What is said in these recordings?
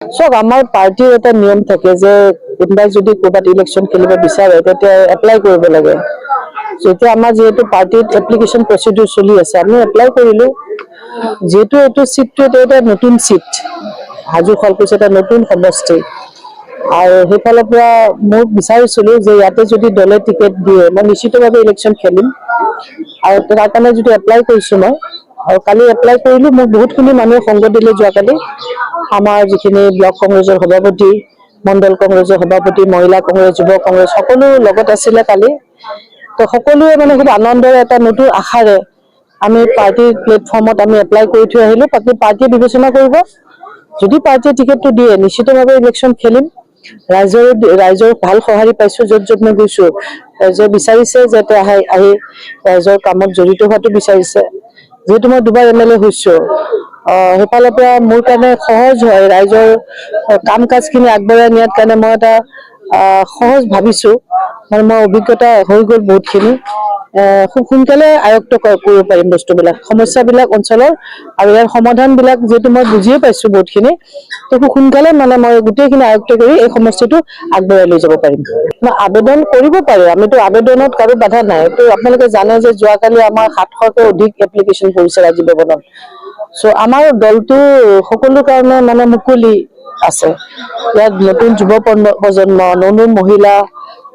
চক আমাৰ পাৰ্টিৰ এটা নিয়ম থাকে যে কোনোবাই যদি ক'ৰবাত ইলেকশ্যন খেলিব বিচাৰে তেতিয়া এপ্লাই কৰিব লাগে। এতিয়া আমাৰ যিহেতু পাৰ্টিত এপ্লিকেশ্যন প্ৰচিডিউৰ চলি আছে, আমি এপ্লাই কৰিলো। যিহেতু এইটো চিটটো এটা নতুন চিট, হাজো শুৱালকুছি এটা নতুন সমষ্টি, আৰু সেইফালৰ পৰা মই বিচাৰিছিলো যে ইয়াতে যদি দলে টিকেট দিয়ে মই নিশ্চিতভাৱে ইলেকশ্যন খেলিম, আৰু তাৰ কাৰণে যদি এপ্লাই কৰিছো মই, আৰু কালি এপ্লাই কৰিলো। মোক বহুতখিনি মানুহে সংগ দিলে যোৱাকালি। আমাৰ যিখিনি ব্লক কংগ্ৰেছৰ সভাপতি, মণ্ডল কংগ্ৰেছৰ সভাপতি, মহিলা কংগ্ৰেছ, যুৱ কংগ্ৰেছ সকলো লগত আছিলে কালি। তো সকলোৱে মানে খুব আনন্দৰে এটা নতুন আশাৰে আমি পাৰ্টিৰ প্লেটফৰ্মত আমি এপ্লাই কৰি থৈ আহিলো। বাকী পাৰ্টিয়ে বিবেচনা কৰিব। যদি পাৰ্টিয়ে টিকেটটো দিয়ে নিশ্চিতভাৱে ইলেকশ্যন খেলিম। ৰাইজৰ ভাল সঁহাৰি পাইছো। য'ত য'ত মই গৈছো ৰাইজে বিচাৰিছে যাতে আহি ৰাইজৰ কামত জড়িত হোৱাটো বিচাৰিছে। যিহেতু মই দুবাৰ MLA হৈছো, সেইফালৰ পৰা মোৰ কাৰণে সহজ হয় ৰাইজৰ কাম কাজখিনি আগবঢ়াই নিয়াৰ কাৰণে। মই এটা সহজ ভাবিছো, মানে মই অভিজ্ঞতা হৈ গ'ল বহুতখিনি। খুব সোনকালে আয়ত্ত কৰিব পাৰিম বস্তুবিলাক, সমস্যাবিলাক অঞ্চলৰ, আৰু ইয়াৰ সমাধানবিলাক যিহেতু মই বুজিয়ে পাইছো বহুতখিনি। তো খুব সোনকালে মানে মই গোটেইখিনি আয়ত্ত কৰি এই সমষ্টিটো আগবঢ়াই লৈ যাব পাৰিম। আবেদন কৰিব পাৰে, আমিতো আবেদনত কাৰো বাধা নাই। এইটো আপোনালোকে জানে যে যোৱাকালি আমাৰ 700কে অধিক এপ্লিকেশ্যন কৰিছে ৰাজীৱ ভৱনত। চ' আমাৰ দলটো সকলো কাৰণে মানে মুকলি আছে। ইয়াত নতুন যুৱ প্ৰজন্ম, নতুন মহিলা,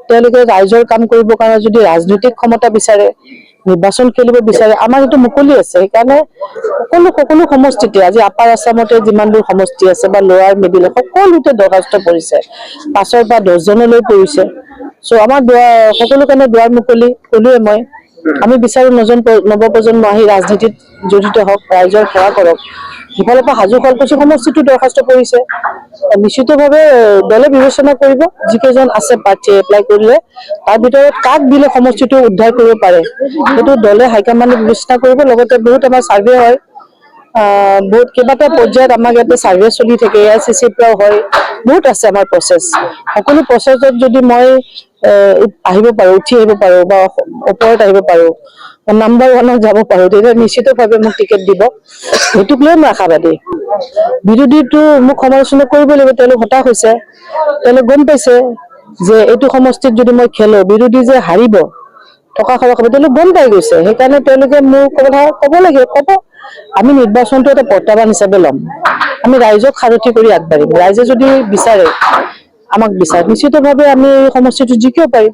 তেওঁলোকে ৰাইজৰ কাম কৰিবৰ কাৰণে যদি ৰাজনৈতিক ক্ষমতা বিচাৰে, নিৰ্বাচন খেলিব বিচাৰে, আমাৰ সেইটো মুকলি আছে। সেইকাৰণে সকলো সমষ্টিতে আজি আপাৰ আছামতে যিমানবোৰ সমষ্টি আছে বা লোৱাৰ মিডিল সকলোতে দৰখাস্ত পৰিছে, 5ৰ পৰা 10জনলৈ পৰিছে। চ' আমাৰ সকলো কাৰণে দুৱাৰ মুকলি। ক'লোৱে মই, আমি বিচাৰো নৱপ্ৰজন্ম আহি ৰাজনীতিত জড়িত হওক, ৰাইজৰ সেৱা কৰক। সিফালৰ পৰা হাজো শুৱালকুছি সমষ্টিতো দৰখাস্ত পৰিছে। নিশ্চিতভাৱে দলে বিবেচনা কৰিব, যিকেইজন আছে প্ৰাৰ্থীয়ে এপ্লাই কৰিলে তাৰ ভিতৰত কাক দিলে সমষ্টিটো উদ্ধাৰ কৰিব পাৰে সেইটো দলে হাইকমাণ্ডে বিবেচনা কৰিব। লগতে বহুত আমাৰ চাৰ্ভে হয়, বহুত কেইবাটা পৰ্যায়ত আমাৰ ইয়াতে চাৰ্ভে চলি থাকে। AICC পৰাও হয়, বহুত আছে আমাৰ প্ৰচেছ। সকলো প্ৰচেছত যদি মই আহিব পাৰো, উঠি আহিব পাৰো বা ওপৰত আহিব পাৰো, নাম্বাৰ 1ত যাব পাৰো, তেতিয়া নিশ্চিতভাৱে মোক টিকেট দিব। সেইটোক লৈ মই আশাবাদী। বিৰোধীটো মোক সমালোচনা কৰিব লাগিব। তেওঁলোক হতাশ হৈছে, তেওঁলোক গম পাইছে যে এইটো সমষ্টিত যদি মই খেলো বিৰোধী যে হাৰিব, টকা খৰচ হ'ব, তেওঁলোক গম পাই গৈছে। সেইকাৰণে তেওঁলোকে মোৰ কথা ক'ব লাগে, ক'ব। আমি নিৰ্বাচনটো এটা প্ৰত্যাহ্বান হিচাপে ল'ম। আমি ৰাইজক সাৰথি কৰি আগবাঢ়িম। ৰাইজে যদি বিচাৰে, আমাক বিচাৰে, নিশ্চিতভাৱে আমি সমষ্টিটো জিকিব পাৰিম।